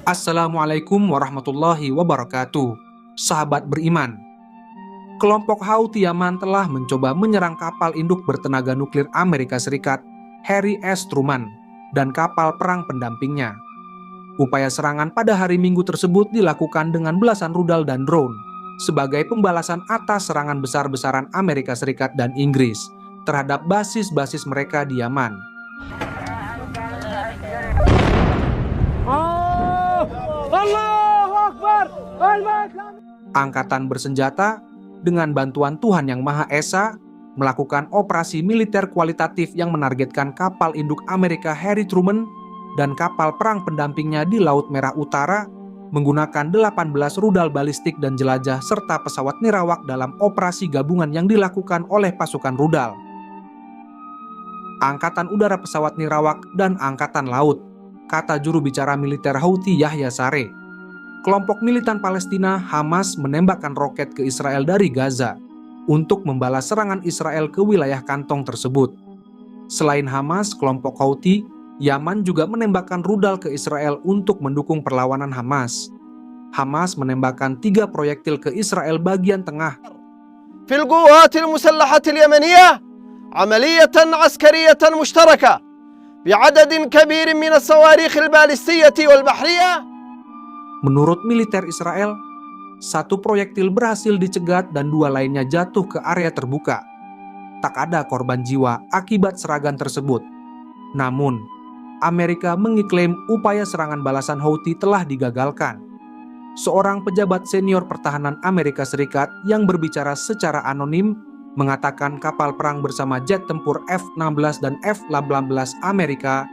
Assalamualaikum warahmatullahi wabarakatuh. Sahabat beriman, kelompok Houthi Yaman telah mencoba menyerang kapal induk bertenaga nuklir Amerika Serikat Harry S. Truman dan kapal perang pendampingnya. Upaya serangan pada hari Minggu tersebut dilakukan dengan belasan rudal dan drone sebagai pembalasan atas serangan besar-besaran Amerika Serikat dan Inggris terhadap basis-basis mereka di Yaman. Angkatan bersenjata dengan bantuan Tuhan Yang Maha Esa melakukan operasi militer kualitatif yang menargetkan kapal induk Amerika Harry Truman dan kapal perang pendampingnya di Laut Merah Utara menggunakan 18 rudal balistik dan jelajah serta pesawat nirawak dalam operasi gabungan yang dilakukan oleh pasukan rudal, Angkatan Udara Pesawat Nirawak, dan Angkatan Laut, kata juru bicara militer Houthi Yahya Saree. Kelompok militan Palestina Hamas menembakkan roket ke Israel dari Gaza untuk membalas serangan Israel ke wilayah kantong tersebut. Selain Hamas, kelompok Houthi Yaman juga menembakkan rudal ke Israel untuk mendukung perlawanan Hamas. Hamas menembakkan 3 proyektil ke Israel bagian tengah. في القوات المسلحة اليمنية عملية عسكرية مشتركة بعدد كبير من الصواريخ البالستية والبحرية. Menurut militer Israel, 1 proyektil berhasil dicegat dan 2 lainnya jatuh ke area terbuka. Tak ada korban jiwa akibat serangan tersebut. Namun, Amerika mengiklaim upaya serangan balasan Houthi telah digagalkan. Seorang pejabat senior pertahanan Amerika Serikat yang berbicara secara anonim mengatakan kapal perang bersama jet tempur F-16 dan F-18 Amerika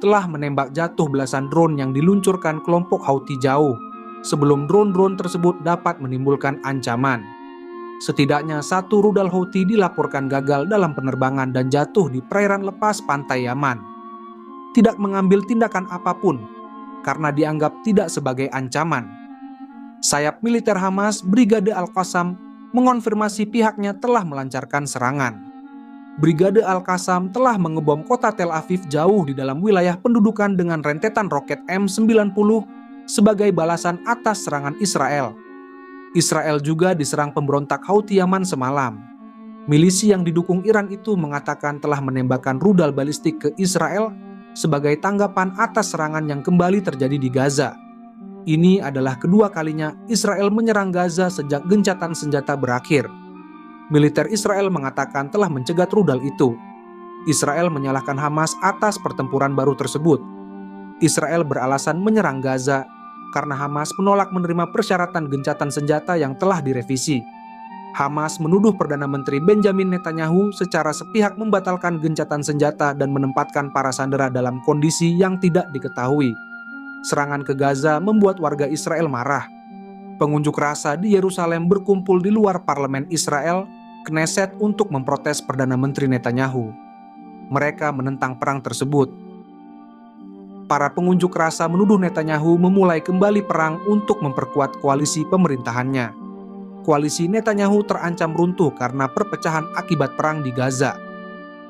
telah menembak jatuh belasan drone yang diluncurkan kelompok Houthi jauh sebelum drone-drone tersebut dapat menimbulkan ancaman. Setidaknya 1 rudal Houthi dilaporkan gagal dalam penerbangan dan jatuh di perairan lepas pantai Yaman. Tidak mengambil tindakan apapun karena dianggap tidak sebagai ancaman. Sayap militer Hamas, Brigade Al-Qassam, mengonfirmasi pihaknya telah melancarkan serangan. Brigade Al-Qassam telah mengebom kota Tel Aviv jauh di dalam wilayah pendudukan dengan rentetan roket M90 sebagai balasan atas serangan Israel. Israel juga diserang pemberontak Houthi Yaman semalam. Milisi yang didukung Iran itu mengatakan telah menembakkan rudal balistik ke Israel sebagai tanggapan atas serangan yang kembali terjadi di Gaza. Ini adalah kedua kalinya Israel menyerang Gaza sejak gencatan senjata berakhir. Militer Israel mengatakan telah mencegat rudal itu. Israel menyalahkan Hamas atas pertempuran baru tersebut. Israel beralasan menyerang Gaza karena Hamas menolak menerima persyaratan gencatan senjata yang telah direvisi. Hamas menuduh Perdana Menteri Benjamin Netanyahu secara sepihak membatalkan gencatan senjata dan menempatkan para sandera dalam kondisi yang tidak diketahui. Serangan ke Gaza membuat warga Israel marah. Pengunjuk rasa di Yerusalem berkumpul di luar parlemen Israel, Knesset, untuk memprotes Perdana Menteri Netanyahu. Mereka menentang perang tersebut. Para pengunjuk rasa menuduh Netanyahu memulai kembali perang untuk memperkuat koalisi pemerintahannya. Koalisi Netanyahu terancam runtuh karena perpecahan akibat perang di Gaza.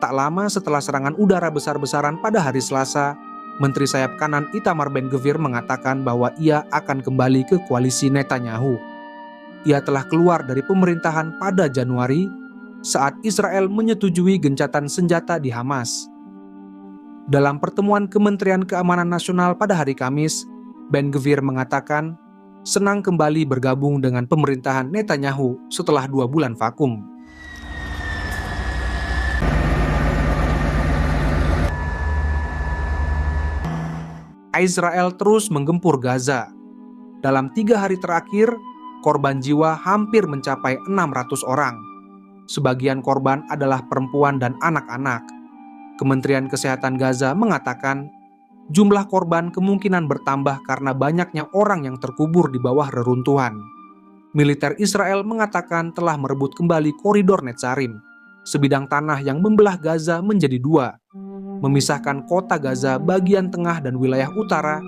Tak lama setelah serangan udara besar-besaran pada hari Selasa, Menteri sayap kanan Itamar Ben-Gvir mengatakan bahwa ia akan kembali ke koalisi Netanyahu. Ia telah keluar dari pemerintahan pada Januari saat Israel menyetujui gencatan senjata di Hamas. Dalam pertemuan Kementerian Keamanan Nasional pada hari Kamis, Ben-Gvir mengatakan senang kembali bergabung dengan pemerintahan Netanyahu setelah 2 bulan vakum. Israel terus menggempur Gaza. Dalam 3 hari terakhir, korban jiwa hampir mencapai 600 orang. Sebagian korban adalah perempuan dan anak-anak. Kementerian Kesehatan Gaza mengatakan jumlah korban kemungkinan bertambah karena banyaknya orang yang terkubur di bawah reruntuhan. Militer Israel mengatakan telah merebut kembali koridor Netzarim, sebidang tanah yang membelah Gaza menjadi 2, memisahkan kota Gaza bagian tengah dan wilayah utara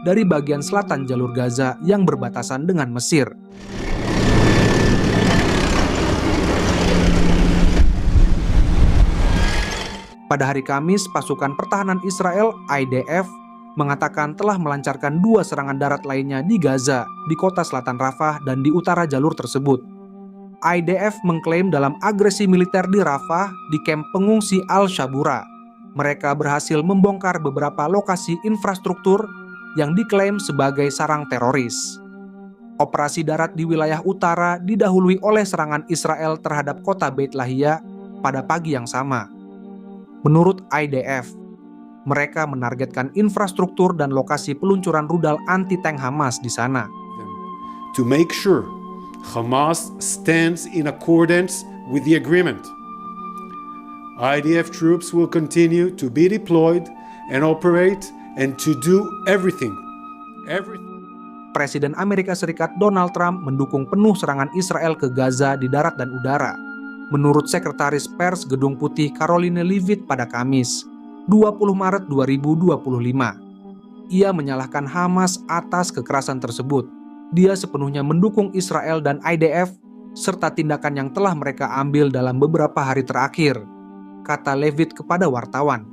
dari bagian selatan jalur Gaza yang berbatasan dengan Mesir. Pada hari Kamis, pasukan pertahanan Israel (IDF) mengatakan telah melancarkan 2 serangan darat lainnya di Gaza, di kota selatan Rafah dan di utara jalur tersebut. IDF mengklaim dalam agresi militer di Rafah di kamp pengungsi Al-Shabura, mereka berhasil membongkar beberapa lokasi infrastruktur yang diklaim sebagai sarang teroris. Operasi darat di wilayah utara didahului oleh serangan Israel terhadap kota Beit Lahia pada pagi yang sama. Menurut IDF, mereka menargetkan infrastruktur dan lokasi peluncuran rudal anti-tank Hamas di sana. To make sure Hamas stands in accordance with the agreement. IDF troops will continue to be deployed and operate and to do everything. Presiden Amerika Serikat Donald Trump mendukung penuh serangan Israel ke Gaza di darat dan udara. Menurut Sekretaris Pers Gedung Putih Karoline Leavitt pada Kamis, 20 Maret 2025. Ia menyalahkan Hamas atas kekerasan tersebut. Dia sepenuhnya mendukung Israel dan IDF serta tindakan yang telah mereka ambil dalam beberapa hari terakhir, kata Leavitt kepada wartawan.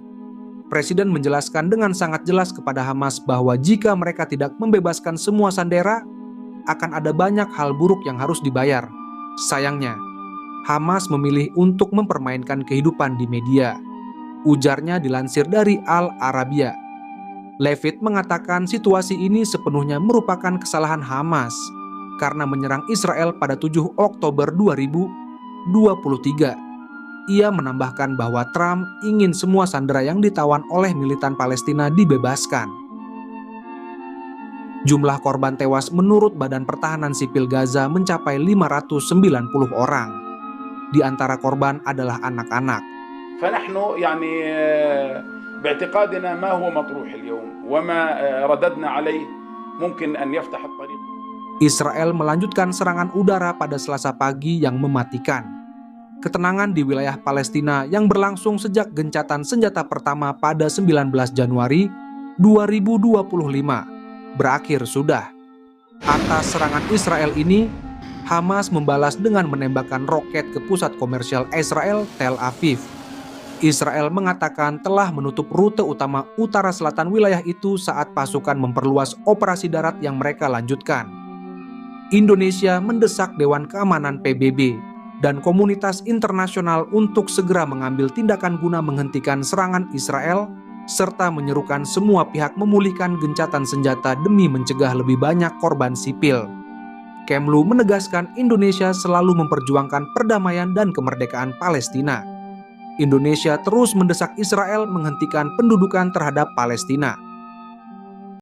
Presiden menjelaskan dengan sangat jelas kepada Hamas bahwa jika mereka tidak membebaskan semua sandera, akan ada banyak hal buruk yang harus dibayar. Sayangnya, Hamas memilih untuk mempermainkan kehidupan di media. Ujarnya dilansir dari Al Arabiya. Leavitt mengatakan situasi ini sepenuhnya merupakan kesalahan Hamas karena menyerang Israel pada 7 Oktober 2023. Ia menambahkan bahwa Trump ingin semua sandera yang ditawan oleh militan Palestina dibebaskan. Jumlah korban tewas menurut Badan Pertahanan Sipil Gaza mencapai 590 orang. Di antara korban adalah anak-anak. فنحن يعني باعتقادنا ما هو مطروح اليوم وما رددنا عليه ممكن أن يفتح الطريق. Israel melanjutkan serangan udara pada Selasa pagi yang mematikan. Ketenangan di wilayah Palestina yang berlangsung sejak gencatan senjata pertama pada 19 Januari 2025 berakhir sudah. Atas serangan Israel ini, Hamas membalas dengan menembakkan roket ke pusat komersial Israel, Tel Aviv. Israel mengatakan telah menutup rute utama utara selatan wilayah itu saat pasukan memperluas operasi darat yang mereka lanjutkan. Indonesia mendesak Dewan Keamanan PBB dan komunitas internasional untuk segera mengambil tindakan guna menghentikan serangan Israel, serta menyerukan semua pihak memulihkan gencatan senjata demi mencegah lebih banyak korban sipil. Kemlu menegaskan Indonesia selalu memperjuangkan perdamaian dan kemerdekaan Palestina. Indonesia terus mendesak Israel menghentikan pendudukan terhadap Palestina.